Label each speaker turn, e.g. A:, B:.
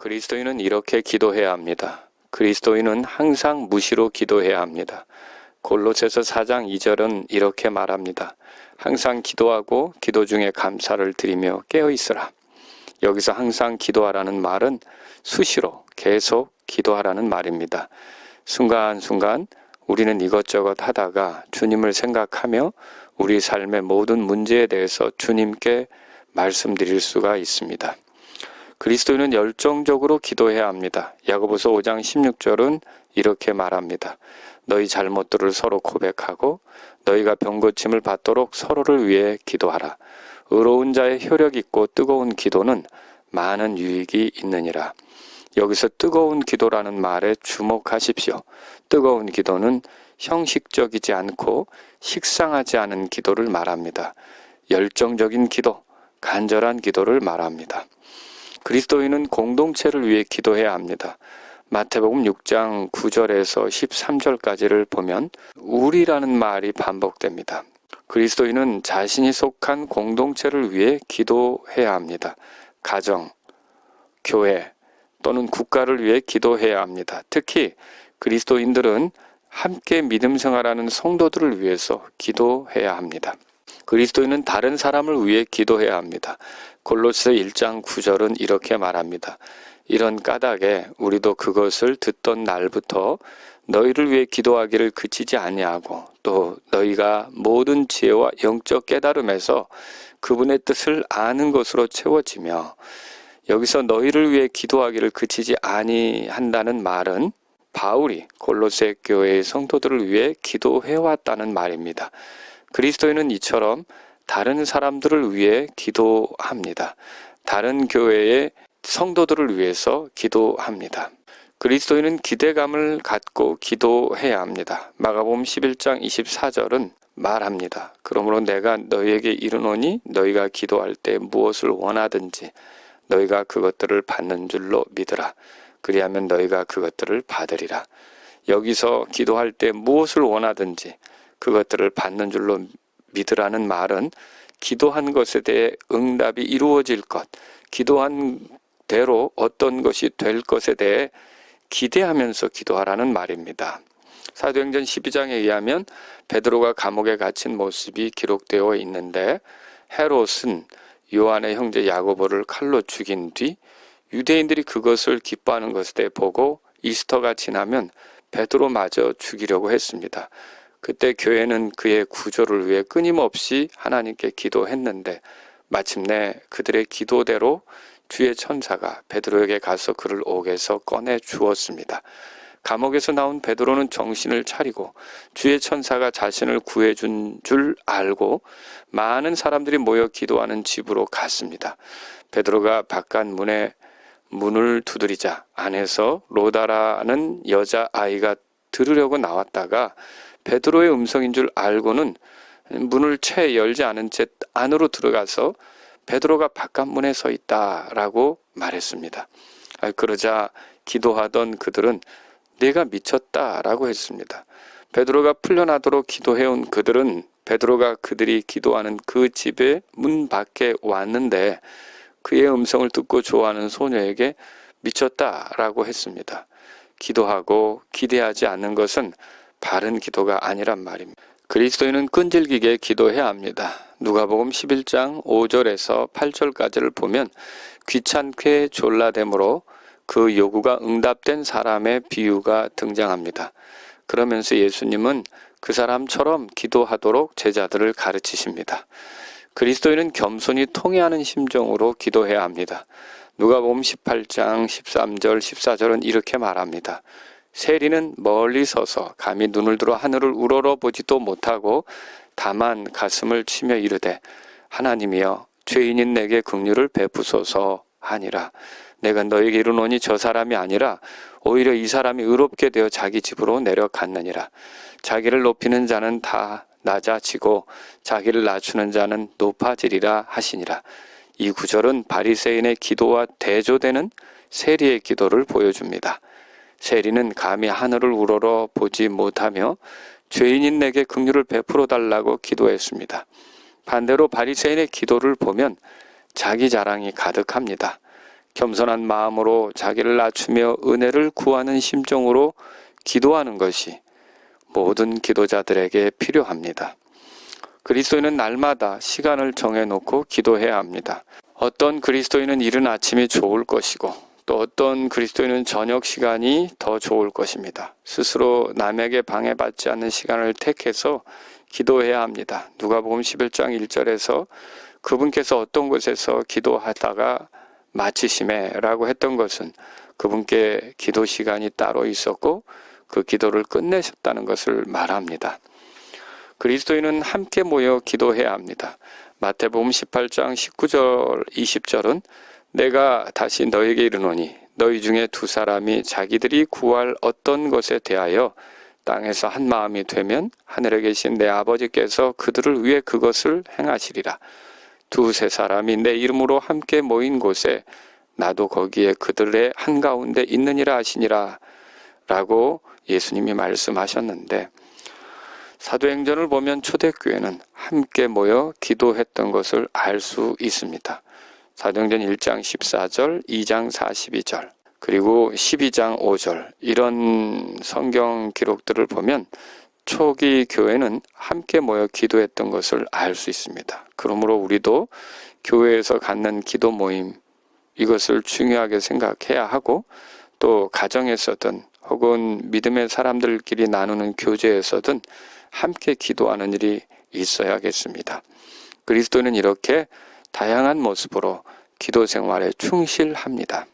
A: 그리스도인은 이렇게 기도해야 합니다. 그리스도인은 항상 무시로 기도해야 합니다. 골로새서 4장 2절은 이렇게 말합니다. 항상 기도하고 기도 중에 감사를 드리며 깨어 있으라. 여기서 항상 기도하라는 말은 수시로 계속 기도하라는 말입니다. 순간순간 우리는 이것저것 하다가 주님을 생각하며 우리 삶의 모든 문제에 대해서 주님께 말씀드릴 수가 있습니다. 그리스도인은 열정적으로 기도해야 합니다. 야고보서 5장 16절은 이렇게 말합니다. 너희 잘못들을 서로 고백하고 너희가 병고침을 받도록 서로를 위해 기도하라. 의로운 자의 효력 있고 뜨거운 기도는 많은 유익이 있느니라. 여기서 뜨거운 기도라는 말에 주목하십시오. 뜨거운 기도는 형식적이지 않고 식상하지 않은 기도를 말합니다. 열정적인 기도, 간절한 기도를 말합니다. 그리스도인은 공동체를 위해 기도해야 합니다. 마태복음 6장 9절에서 13절까지를 보면 우리라는 말이 반복됩니다. 그리스도인은 자신이 속한 공동체를 위해 기도해야 합니다. 가정, 교회 또는 국가를 위해 기도해야 합니다. 특히 그리스도인들은 함께 믿음 생활하는 성도들을 위해서 기도해야 합니다. 그리스도인은 다른 사람을 위해 기도해야 합니다. 골로새 1장 9절은 이렇게 말합니다. 이런 까닭에 우리도 그것을 듣던 날부터 너희를 위해 기도하기를 그치지 아니하고 또 너희가 모든 지혜와 영적 깨달음에서 그분의 뜻을 아는 것으로 채워지며, 여기서 너희를 위해 기도하기를 그치지 아니한다는 말은 바울이 골로새 교회의 성도들을 위해 기도해왔다는 말입니다. 그리스도인은 이처럼 다른 사람들을 위해 기도합니다. 다른 교회의 성도들을 위해서 기도합니다. 그리스도인은 기대감을 갖고 기도해야 합니다. 마가복음 11장 24절은 말합니다. 그러므로 내가 너희에게 이르노니 너희가 기도할 때 무엇을 원하든지 너희가 그것들을 받는 줄로 믿으라. 그리하면 너희가 그것들을 받으리라. 여기서 기도할 때 무엇을 원하든지 그것들을 받는 줄로 믿으라는 말은 기도한 것에 대해 응답이 이루어질 것, 기도한 대로 어떤 것이 될 것에 대해 기대하면서 기도하라는 말입니다. 사도행전 12장에 의하면 베드로가 감옥에 갇힌 모습이 기록되어 있는데, 헤롯은 요한의 형제 야고보를 칼로 죽인 뒤 유대인들이 그것을 기뻐하는 것에 보고 이스터가 지나면 베드로마저 죽이려고 했습니다. 그때 교회는 그의 구조를 위해 끊임없이 하나님께 기도했는데 마침내 그들의 기도대로 주의 천사가 베드로에게 가서 그를 옥에서 꺼내 주었습니다. 감옥에서 나온 베드로는 정신을 차리고 주의 천사가 자신을 구해준 줄 알고 많은 사람들이 모여 기도하는 집으로 갔습니다. 베드로가 바깥 문을 두드리자 안에서 로다라는 여자아이가 들으려고 나왔다가 베드로의 음성인 줄 알고는 문을 채 열지 않은 채 안으로 들어가서 베드로가 바깥 문에 서 있다라고 말했습니다. 그러자 기도하던 그들은 내가 미쳤다라고 했습니다. 베드로가 풀려나도록 기도해온 그들은 베드로가 그들이 기도하는 그 집의 문 밖에 왔는데 그의 음성을 듣고 좋아하는 소녀에게 미쳤다라고 했습니다. 기도하고 기대하지 않는 것은 바른 기도가 아니란 말입니다. 그리스도인은 끈질기게 기도해야 합니다. 누가복음 11장 5절에서 8절까지를 보면 귀찮게 졸라됨으로 그 요구가 응답된 사람의 비유가 등장합니다. 그러면서 예수님은 그 사람처럼 기도하도록 제자들을 가르치십니다. 그리스도인은 겸손히 통회하는 심정으로 기도해야 합니다. 누가복음 18장 13절 14절은 이렇게 말합니다. 세리는 멀리 서서 감히 눈을 들어 하늘을 우러러 보지도 못하고 다만 가슴을 치며 이르되 하나님이여 죄인인 내게 긍휼을 베푸소서 하니라. 내가 너에게 이르노니 저 사람이 아니라 오히려 이 사람이 의롭게 되어 자기 집으로 내려갔느니라. 자기를 높이는 자는 다 낮아지고 자기를 낮추는 자는 높아지리라 하시니라. 이 구절은 바리새인의 기도와 대조되는 세리의 기도를 보여줍니다. 세리는 감히 하늘을 우러러 보지 못하며 죄인인 내게 긍휼을 베풀어 달라고 기도했습니다. 반대로 바리새인의 기도를 보면 자기 자랑이 가득합니다. 겸손한 마음으로 자기를 낮추며 은혜를 구하는 심정으로 기도하는 것이 모든 기도자들에게 필요합니다. 그리스도인은 날마다 시간을 정해놓고 기도해야 합니다. 어떤 그리스도인은 이른 아침이 좋을 것이고 또 어떤 그리스도인은 저녁 시간이 더 좋을 것입니다. 스스로 남에게 방해받지 않는 시간을 택해서 기도해야 합니다. 누가복음 11장 1절에서 그분께서 어떤 곳에서 기도하다가 마치심에라고 했던 것은 그분께 기도 시간이 따로 있었고 그 기도를 끝내셨다는 것을 말합니다. 그리스도인은 함께 모여 기도해야 합니다. 마태복음 18장 19절 20절은 내가 다시 너에게 이르노니 너희 중에 두 사람이 자기들이 구할 어떤 것에 대하여 땅에서 한 마음이 되면 하늘에 계신 내 아버지께서 그들을 위해 그것을 행하시리라. 두세 사람이 내 이름으로 함께 모인 곳에 나도 거기에 그들의 한가운데 있느니라 하시니라 라고 예수님이 말씀하셨는데, 사도행전을 보면 초대교회는 함께 모여 기도했던 것을 알 수 있습니다. 사도행전 1장 14절, 2장 42절, 그리고 12장 5절 이런 성경 기록들을 보면 초기 교회는 함께 모여 기도했던 것을 알 수 있습니다. 그러므로 우리도 교회에서 갖는 기도 모임 이것을 중요하게 생각해야 하고 또 가정에서든 혹은 믿음의 사람들끼리 나누는 교제에서든 함께 기도하는 일이 있어야겠습니다. 그리스도는 이렇게 다양한 모습으로 기도 생활에 충실합니다.